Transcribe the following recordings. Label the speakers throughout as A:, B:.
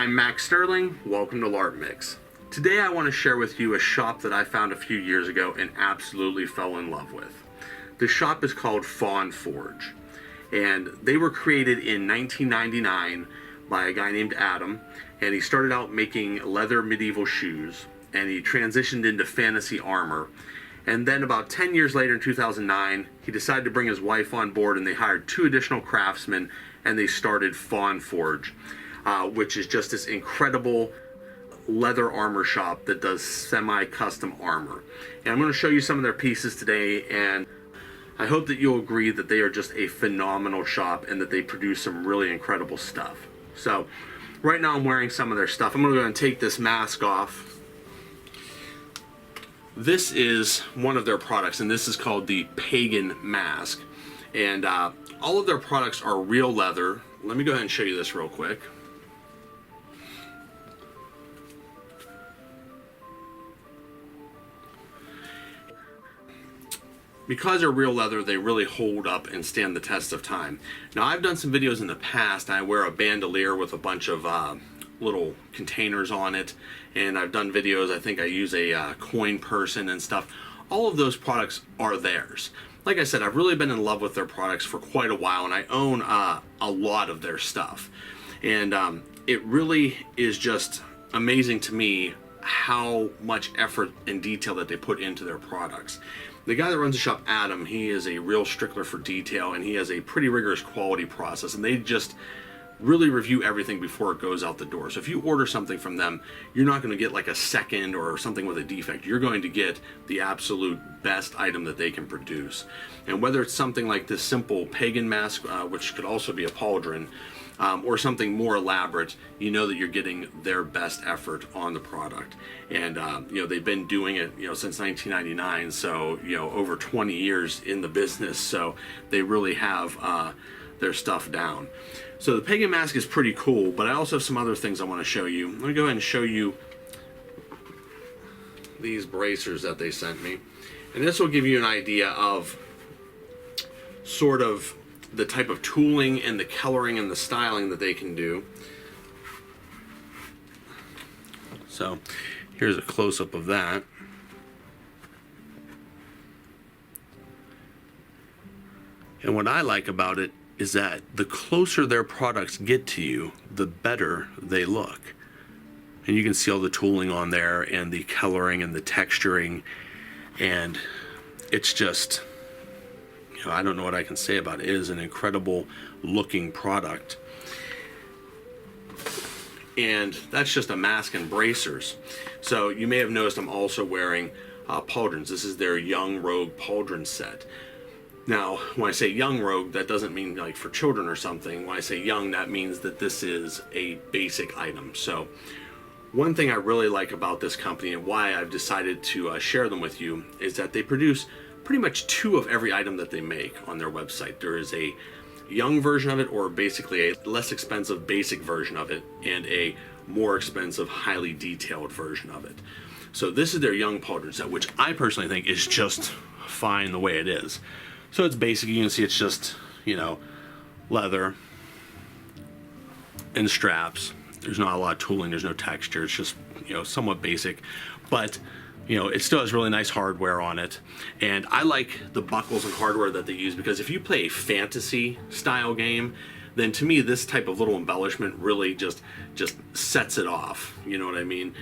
A: I'm Max Sterling, welcome to LarpMix. Today I want to share with you a shop that I found a few years ago and absolutely fell in love with. The shop is called Faun Forge, and they were created in 1999 by a guy named Adam, and he started out making leather medieval shoes, and he transitioned into fantasy armor. And then about 10 years later in 2009, he decided to bring his wife on board, and they hired 2 additional craftsmen, and they started Faun Forge, which is just this incredible leather armor shop that does semi-custom armor. And I'm going to show you some of their pieces today, and I hope that you'll agree that they are just a phenomenal shop and that they produce some really incredible stuff. So right now I'm wearing some of their stuff. I'm going to go and take this mask off. This is one of their products, and this is called the Pagan Mask. And all of their products are real leather. Let me go ahead and show you this real quick. Because they're real leather, they really hold up and stand the test of time. Now, I've done some videos in the past. I wear a bandolier with a bunch of little containers on it, and I've done videos. I think I use a coin person and stuff. All of those products are theirs. Like I said, I've really been in love with their products for quite a while, and I own a lot of their stuff. And it really is just amazing to me how much effort and detail that they put into their products. The guy that runs the shop, Adam, he is a real stickler for detail, and he has a pretty rigorous quality process, and they just really review everything before it goes out the door. So if you order something from them, you're not going to get like a second or something with a defect. You're going to get the absolute best item that they can produce. And whether it's something like this simple Pagan Mask, which could also be a pauldron, or something more elaborate, you know that you're getting their best effort on the product. And you know, they've been doing it, you know, since 1999, so you know, over 20 years in the business, so they really have their stuff down. So the Pagan Mask is pretty cool, but I also have some other things I want to show you. Let me go ahead and show you these bracers that they sent me, and this will give you an idea of sort of the type of tooling and the coloring and the styling that they can do. So here's a close-up of that. And what I like about it is that the closer their products get to you, the better they look. And you can see all the tooling on there and the coloring and the texturing, and it's just, I don't know what I can say about it. It is an incredible looking product. And that's just a mask and bracers. So you may have noticed I'm also wearing pauldrons. This is their young Robe pauldron set. Now, when I say young Robe, that doesn't mean like for children or something. When I say young, that means that this is a basic item. So one thing I really like about this company and why I've decided to share them with you is that they produce pretty much 2 of every item that they make on their website. There is a young version of it, or basically a less expensive basic version of it, and a more expensive highly detailed version of it. So this is their young pauldron set, which I personally think is just fine the way it is. So it's basic. You can see it's just, you know, leather and straps. There's not a lot of tooling, there's no texture, it's just, you know, somewhat basic, but you know, it still has really nice hardware on it. And I like the buckles and hardware that they use, because if you play a fantasy style game, then to me this type of little embellishment really just sets it off. You know what I mean?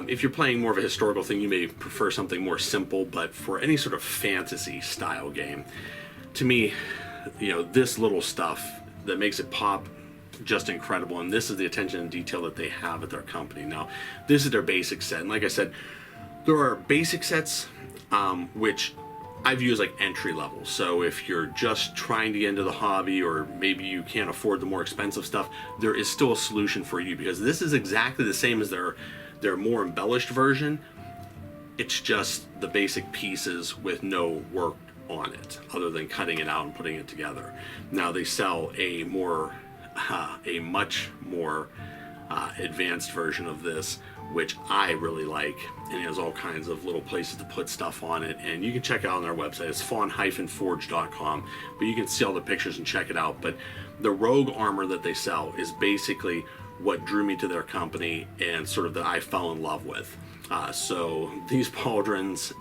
A: If you're playing more of a historical thing, you may prefer something more simple, but for any sort of fantasy style game, to me, you know, this little stuff that makes it pop, just incredible. And this is the attention and detail that they have at their company. Now, this is their basic set, and like I said, there are basic sets, which I view as like entry level. So if you're just trying to get into the hobby, or maybe you can't afford the more expensive stuff, there is still a solution for you, because this is exactly the same as their more embellished version. It's just the basic pieces with no work on it, other than cutting it out and putting it together. Now they sell a much more advanced version of this, which I really like, and it has all kinds of little places to put stuff on it, and you can check it out on their website. It's faun-forge.com, but you can see all the pictures and check it out. But the rogue armor that they sell is basically what drew me to their company and sort of that I fell in love with. So these pauldrons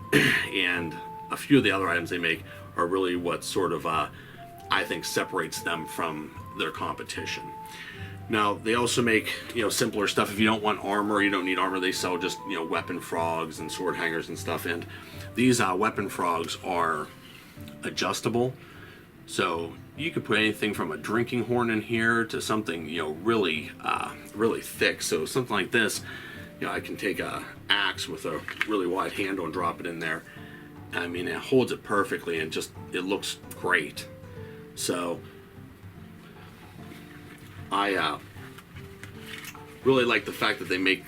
A: and a few of the other items they make are really what sort of I think separates them from their competition. Now they also make, you know, simpler stuff. If you don't want armor, you don't need armor, they sell just, you know, weapon frogs and sword hangers and stuff. And these weapon frogs are adjustable, so you could put anything from a drinking horn in here to something, you know, really really thick. So something like this, you know, I can take a axe with a really wide handle and drop it in there. I mean, it holds it perfectly and just, it looks great. So I really like the fact that they make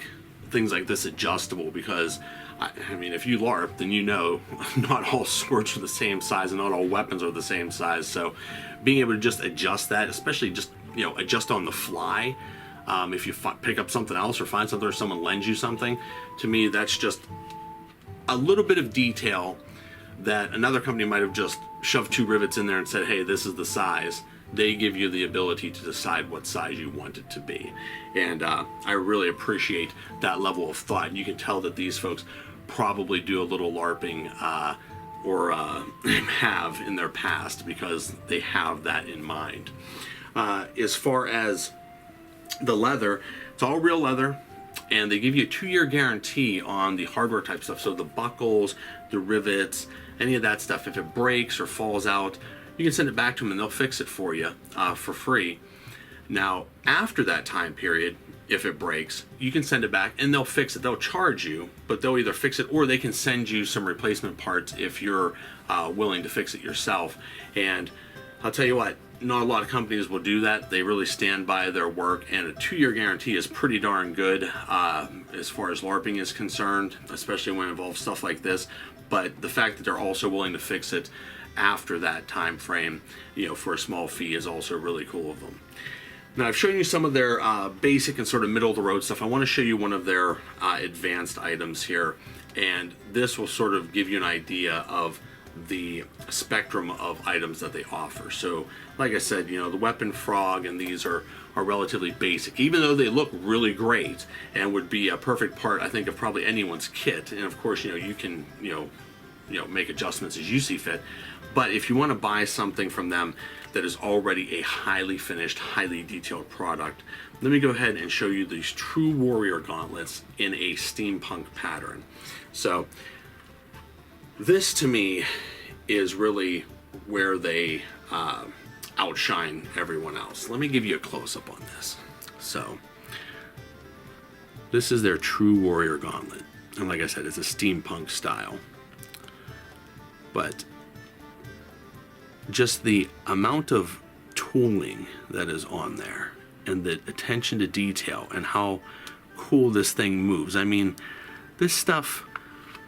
A: things like this adjustable, because I mean, if you LARP, then you know not all swords are the same size and not all weapons are the same size. So being able to just adjust that, especially just, you know, adjust on the fly, if you pick up something else or find something or someone lends you something, to me that's just a little bit of detail that another company might have just shoved 2 rivets in there and said, hey, this is the size. They give you the ability to decide what size you want it to be. And I really appreciate that level of thought. And you can tell that these folks probably do a little LARPing or have in their past, because they have that in mind. As far as the leather, it's all real leather, and they give you a 2-year guarantee on the hardware type stuff. So the buckles, the rivets, any of that stuff, if it breaks or falls out, you can send it back to them and they'll fix it for you for free. Now, after that time period, if it breaks, you can send it back and they'll fix it. They'll charge you, but they'll either fix it or they can send you some replacement parts if you're willing to fix it yourself. And I'll tell you what, not a lot of companies will do that. They really stand by their work, and a 2-year guarantee is pretty darn good as far as LARPing is concerned, especially when it involves stuff like this. But the fact that they're also willing to fix it after that time frame, you know, for a small fee is also really cool of them. Now, I've shown you some of their basic and sort of middle of the road stuff. I want to show you one of their advanced items here, and this will sort of give you an idea of the spectrum of items that they offer. So like I said, you know, the weapon frog and these are relatively basic, even though they look really great and would be a perfect part, I think, of probably anyone's kit. And of course, you know, you can make adjustments as you see fit. But if you want to buy something from them that is already a highly finished, highly detailed product, let me go ahead and show you these true warrior gauntlets in a steampunk pattern. So this to me is really where they outshine everyone else. Let me give you a close-up on this. So this is their true warrior gauntlet, and like I said, it's a steampunk style. But just the amount of tooling that is on there and the attention to detail and how cool this thing moves. I mean, this stuff,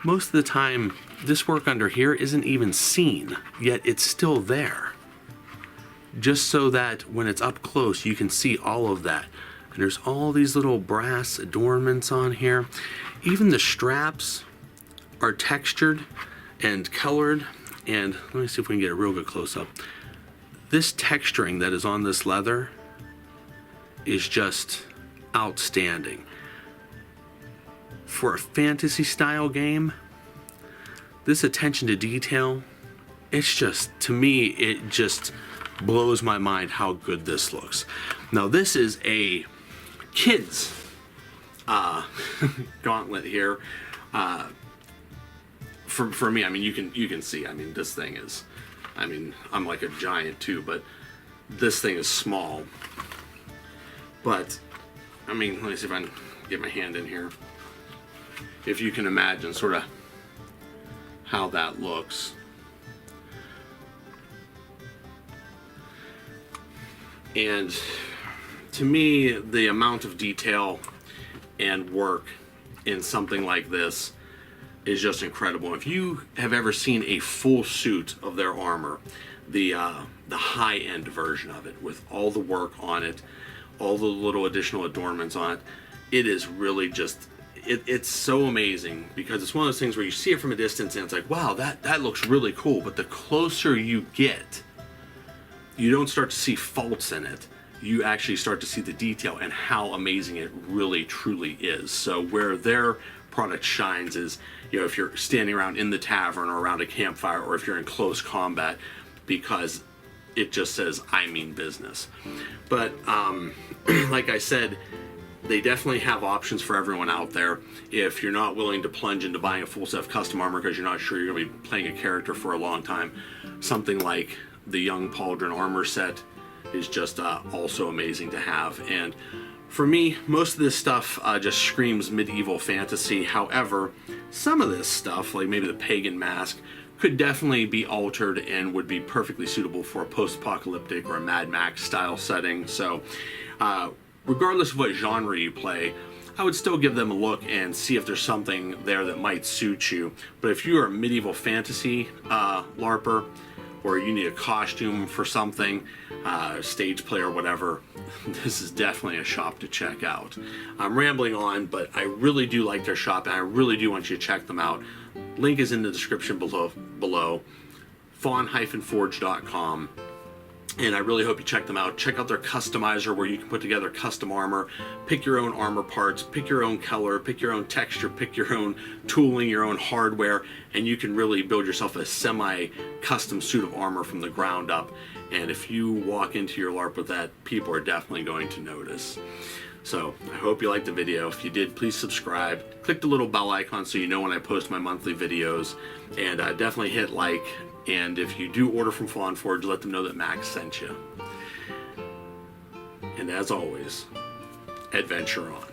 A: most of the time, this work under here isn't even seen, yet it's still there. Just so that when it's up close, you can see all of that. And there's all these little brass adornments on here. Even the straps are textured and colored. And let me see if we can get a real good close-up. This texturing that is on this leather is just outstanding. For a fantasy style game, this attention to detail, it's just, to me, it just blows my mind how good this looks. Now this is a kid's gauntlet here. For me, I mean, you can see, I mean, this thing is, I mean, I'm like a giant too, but this thing is small. But, I mean, let me see if I can get my hand in here. If you can imagine sort of how that looks. And to me, the amount of detail and work in something like this is just incredible. If you have ever seen a full suit of their armor, the high-end version of it, with all the work on it, all the little additional adornments on it, it is really just, it's so amazing, because it's one of those things where you see it from a distance and it's like, wow, that looks really cool. But the closer you get, you don't start to see faults in it. you actually start to see the detail and how amazing it really truly is. So where their product shines is, you know, if you're standing around in the tavern or around a campfire, or if you're in close combat, because it just says, I mean business. But like I said, they definitely have options for everyone out there. If you're not willing to plunge into buying a full set of custom armor because you're not sure you're going to be playing a character for a long time, something like the Young Pauldron armor set is just also amazing to have. And for me, most of this stuff just screams medieval fantasy. However, some of this stuff, like maybe the Pagan Mask, could definitely be altered and would be perfectly suitable for a post-apocalyptic or a Mad Max style setting. So regardless of what genre you play, I would still give them a look and see if there's something there that might suit you. But if you're a medieval fantasy LARPer, or you need a costume for something, stage play or whatever, this is definitely a shop to check out. I'm rambling on, but I really do like their shop, and I really do want you to check them out. Link is in the description below, faun-forge.com. And I really hope you check them out. Check out their customizer, where you can put together custom armor, pick your own armor parts, pick your own color, pick your own texture, pick your own tooling, your own hardware, and you can really build yourself a semi-custom suit of armor from the ground up. And if you walk into your LARP with that, people are definitely going to notice. So I hope you liked the video. If you did, please subscribe. Click the little bell icon so you know when I post my monthly videos. And definitely hit like. And if you do order from Faun Forge, let them know that Max sent you. And as always, adventure on.